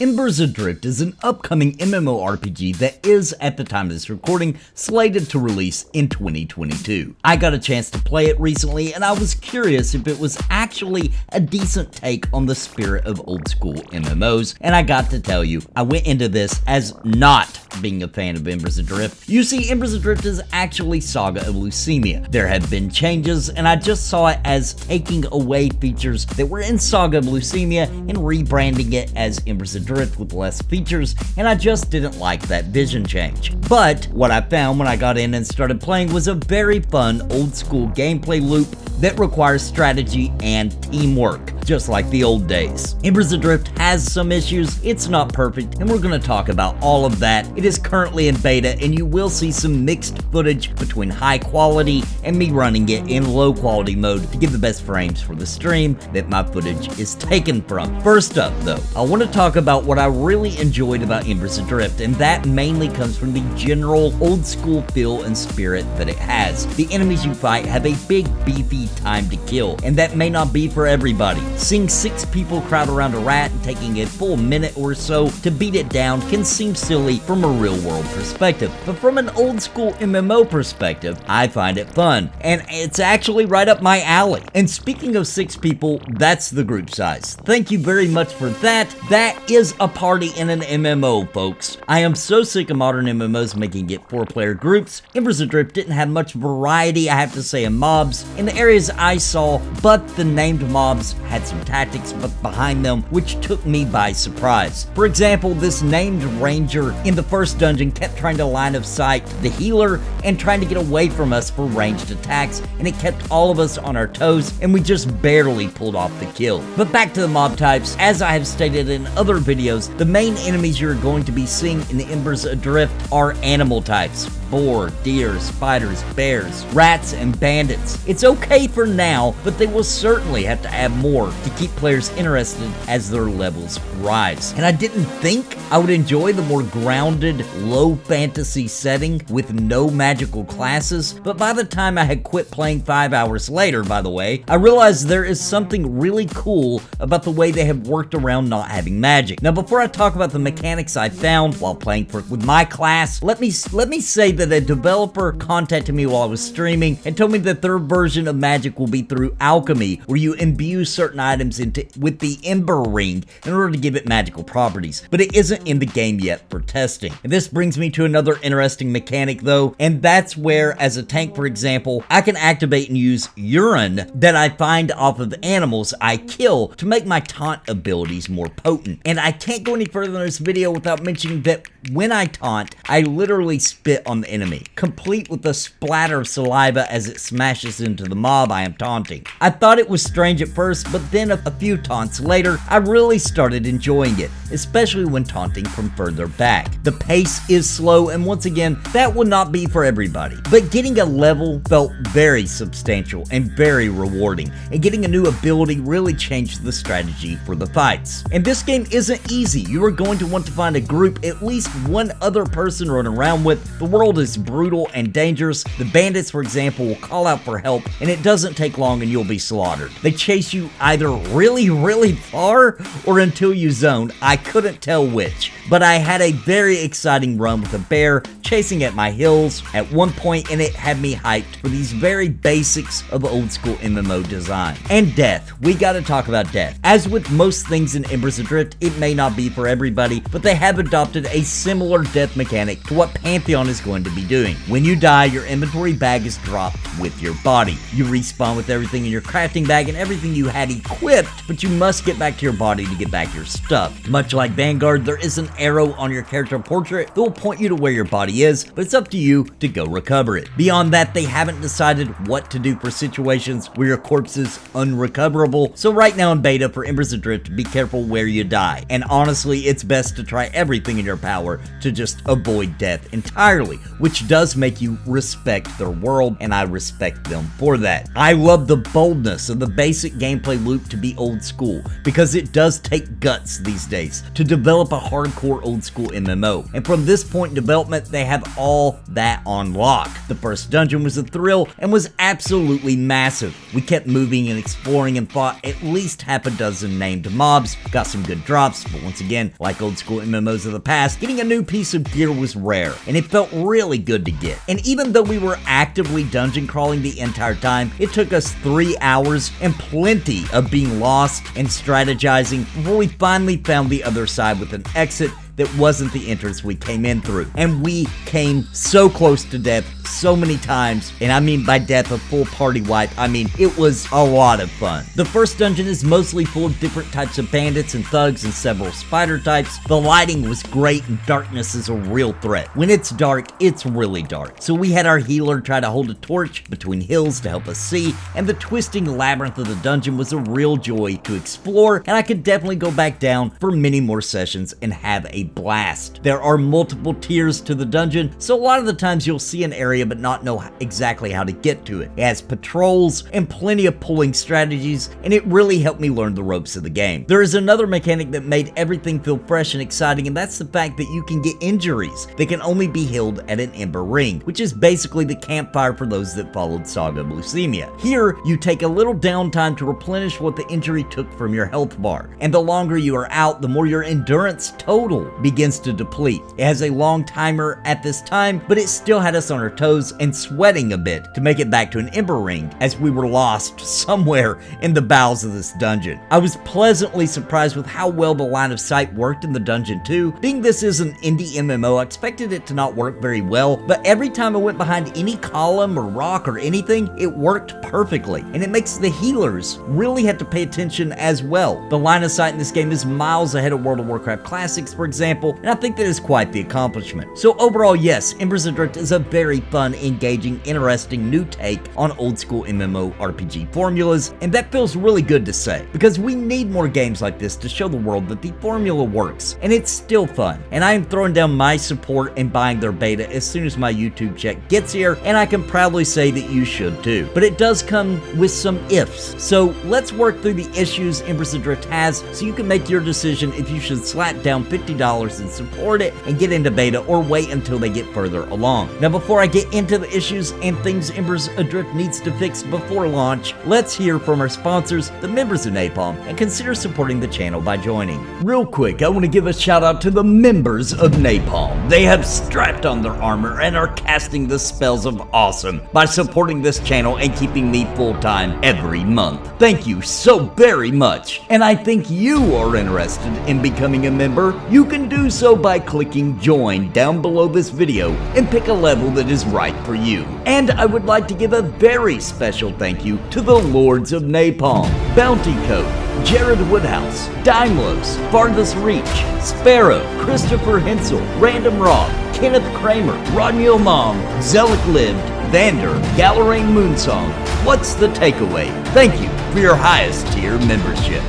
Embers Adrift is an upcoming MMORPG that is, at the time of this recording, slated to release in 2022. I got a chance to play it recently and I was curious if it was actually a decent take on the spirit of old school MMOs, and I got to tell you, I went into this as not being a fan of Embers Adrift. You see, Embers Adrift is actually Saga of Lucimia. There have been changes and I just saw it as taking away features that were in Saga of Lucimia and rebranding it as Embers Adrift with less features, and I just didn't like that vision change. But what I found when I got in and started playing was a very fun old school gameplay loop that requires strategy and teamwork, just like the old days. Embers Adrift has some issues, it's not perfect, and we're going to talk about all of that. It is currently in beta, and you will see some mixed footage between high quality and me running it in low quality mode to give the best frames for the stream that my footage is taken from. First up though, I want to talk about what I really enjoyed about Embers Adrift, and that mainly comes from the general old school feel and spirit that it has. The enemies you fight have a big beefy time to kill, and that may not be for everybody. Seeing 6 people crowd around a rat and taking a full minute or so to beat it down can seem silly from a real world perspective, but from an old school MMO perspective, I find it fun, and it's actually right up my alley. And speaking of 6 people, that's the group size. Thank you very much for that. That is a party in an MMO, folks. I am so sick of modern MMOs making it 4-player groups. Embers Adrift didn't have much variety, I have to say, in mobs in the areas I saw, but the named mobs had some tactics behind them which took me by surprise. For example, this named ranger in the first dungeon kept trying to line of sight the healer and trying to get away from us for ranged attacks, and it kept all of us on our toes, and we just barely pulled off the kill. But back to the mob types, as I have stated in other videos, the main enemies you're going to be seeing in the Embers Adrift are animal types: boar, deer, spiders, bears, rats, and bandits. It's okay for now, but they will certainly have to add more to keep players interested as their levels rise. And I didn't think I would enjoy the more grounded, low fantasy setting with no magical classes, but by the time I had quit playing 5 hours later, by the way, I realized there is something really cool about the way they have worked around not having magic. Now, before I talk about the mechanics I found while playing with my class, let me say that a developer contacted me while I was streaming and told me that their version of magic will be through alchemy, where you imbue certain items with the Ember Ring in order to give it magical properties, but it isn't in the game yet for testing. And this brings me to another interesting mechanic though, and that's where, as a tank for example, I can activate and use urine that I find off of animals I kill to make my taunt abilities more potent. And I can't go any further in this video without mentioning that when I taunt, I literally spit on the enemy, complete with a splatter of saliva as it smashes into the mob I am taunting. I thought it was strange at first, but then a few taunts later, I really started enjoying it, especially when taunting from further back. The pace is slow, and once again, that will not be for everybody, but getting a level felt very substantial and very rewarding, and getting a new ability really changed the strategy for the fights. And this game isn't easy. You are going to want to find a group, at least one other person to run around with. The world is brutal and dangerous. The bandits, for example, will call out for help, and it doesn't take long and you'll be slaughtered. They chase you either really far or until you zone. I couldn't tell which, but I had a very exciting run with a bear chasing at my heels at one point, and it had me hyped for these very basics of old school MMO design. And death. We gotta talk about death. As with most things in Embers Adrift, it may not be for everybody, but they have adopted a similar death mechanic to what Pantheon is going to be doing. When you die, your inventory bag is dropped with your body. You respawn with everything in your crafting bag and everything you had equipped, but you must get back to your body to get back your stuff. Much like Vanguard, there is an arrow on your character portrait that will point you to where your body is, but it's up to you to go recover it. Beyond that, they haven't decided what to do for situations where your corpse is unrecoverable, so right now in beta for Embers Adrift, be careful where you die. And honestly, it's best to try everything in your power to just avoid death entirely, which does make you respect their world, and I respect them for that. I love the boldness of the basic gameplay loop to be old school, because it does take guts these days to develop a hardcore hardcore old school MMO. And from this point in development, they have all that on lock. The first dungeon was a thrill and was absolutely massive. We kept moving and exploring and fought at least half a dozen named mobs, got some good drops, but once again, like old school MMOs of the past, getting a new piece of gear was rare, and it felt really good to get. And even though we were actively dungeon crawling the entire time, it took us 3 hours and plenty of being lost and strategizing before we finally found the other side with an exit that wasn't the entrance we came in through. And we came so close to death so many times, and I mean by death a full party wipe. I mean, it was a lot of fun. The first dungeon is mostly full of different types of bandits and thugs and several spider types. The lighting was great and darkness is a real threat. When it's dark, it's really dark. So we had our healer try to hold a torch between hills to help us see, and the twisting labyrinth of the dungeon was a real joy to explore, and I could definitely go back down for many more sessions and have a blast. There are multiple tiers to the dungeon, so a lot of the times you'll see an area but not know exactly how to get to it. It has patrols and plenty of pulling strategies, and it really helped me learn the ropes of the game. There is another mechanic that made everything feel fresh and exciting, and that's the fact that you can get injuries that can only be healed at an Ember Ring, which is basically the campfire for those that followed Saga of Lucimia. Here, you take a little downtime to replenish what the injury took from your health bar, and the longer you are out, the more your endurance total begins to deplete. It has a long timer at this time, but it still had us on our toes and sweating a bit to make it back to an Ember Ring as we were lost somewhere in the bowels of this dungeon. I was pleasantly surprised with how well the line of sight worked in the dungeon too. Being this is an indie MMO, I expected it to not work very well, but every time I went behind any column or rock or anything, it worked perfectly, and it makes the healers really have to pay attention as well. The line of sight in this game is miles ahead of World of Warcraft Classics, for example, and I think that is quite the accomplishment. So overall, yes, Embers Adrift is a very fun, engaging, interesting new take on old school MMORPG formulas, and that feels really good to say, because we need more games like this to show the world that the formula works, and it's still fun. And I am throwing down my support and buying their beta as soon as my YouTube check gets here, and I can proudly say that you should too. But it does come with some ifs, so let's work through the issues Embers Adrift has so you can make your decision if you should slap down $50 and support it and get into beta, or wait until they get further along. Now, before I get into the issues and things Embers Adrift needs to fix before launch, let's hear from our sponsors, the members of Napalm, and consider supporting the channel by joining. Real quick, I want to give a shout out to the members of Napalm. They have strapped on their armor and are casting the spells of awesome by supporting this channel and keeping me full-time every month. Thank you so very much. And I think you are interested in becoming a member. You can do so by clicking join down below this video and pick a level that is right for you. And I would like to give a very special thank you to the Lords of Napalm, Bounty Code, Jared Woodhouse, Daimlos, Farthest Reach, Sparrow, Christopher Hensel, Random Rob, Kenneth Kramer, Rodney Mom, Zelik Lived, Vander, Galerain Moonsong. What's the takeaway? Thank you for your highest tier membership.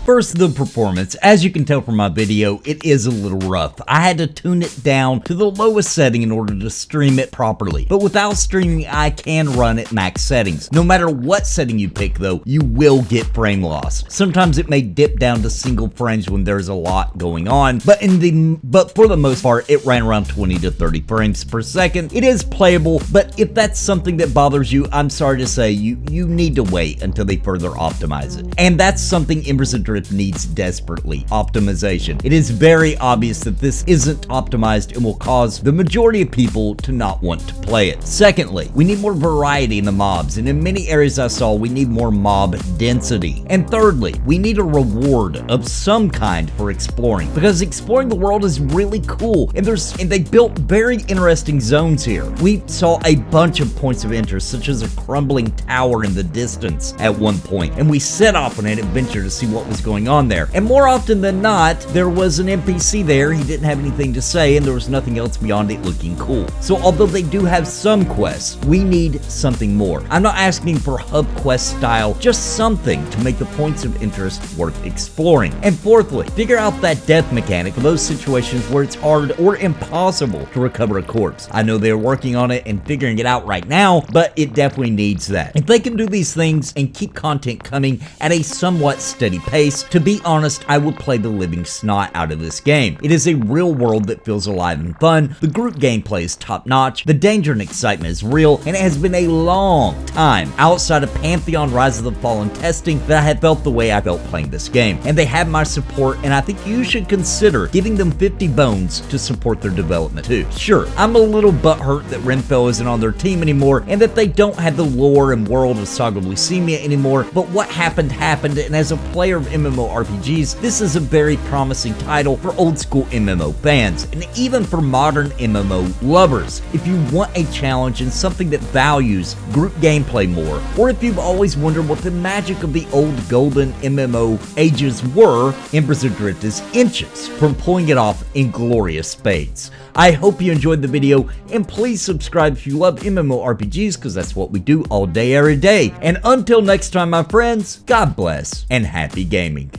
First, the performance. As you can tell from my video, it is a little rough. I had to tune it down to the lowest setting in order to stream it properly. But without streaming, I can run at max settings. No matter what setting you pick though, you will get frame loss. Sometimes it may dip down to single frames when there's a lot going on, but for the most part, it ran around 20 to 30 frames per second. It is playable, but if that's something that bothers you, I'm sorry to say you need to wait until they further optimize it. And that's something Embers Adrift needs desperately: optimization. It is very obvious that this isn't optimized and will cause the majority of people to not want to play it. Secondly, we need more variety in the mobs, and in many areas I saw, we need more mob density. And thirdly, we need a reward of some kind for exploring, because exploring the world is really cool, and they built very interesting zones here. We saw a bunch of points of interest, such as a crumbling tower in the distance at one point, and we set off on an adventure to see what was going on there. And more often than not, there was an NPC there. He didn't have anything to say, and there was nothing else beyond it looking cool. So although they do have some quests, we need something more. I'm not asking for hub quest style, just something to make the points of interest worth exploring. And fourthly, figure out that death mechanic for those situations where it's hard or impossible to recover a corpse. I know they're working on it and figuring it out right now, but it definitely needs that. If they can do these things and keep content coming at a somewhat steady pace, this, to be honest, I would play the living snot out of this game. It is a real world that feels alive and fun, the group gameplay is top notch, the danger and excitement is real, and it has been a long time outside of Pantheon Rise of the Fallen testing that I have felt the way I felt playing this game. And they have my support, and I think you should consider giving them 50 bones to support their development too. Sure, I'm a little butthurt that Renfell isn't on their team anymore, and that they don't have the lore and world of Saga of Lucimia anymore, but what happened happened, and as a player of MMORPGs, this is a very promising title for old school MMO fans, and even for modern MMO lovers. If you want a challenge and something that values group gameplay more, or if you've always wondered what the magic of the old golden MMO ages were, Embers Adrift is inches from pulling it off in glorious spades. I hope you enjoyed the video, and please subscribe if you love MMORPGs, because that's what we do all day, every day. And until next time, my friends, God bless, and happy gaming.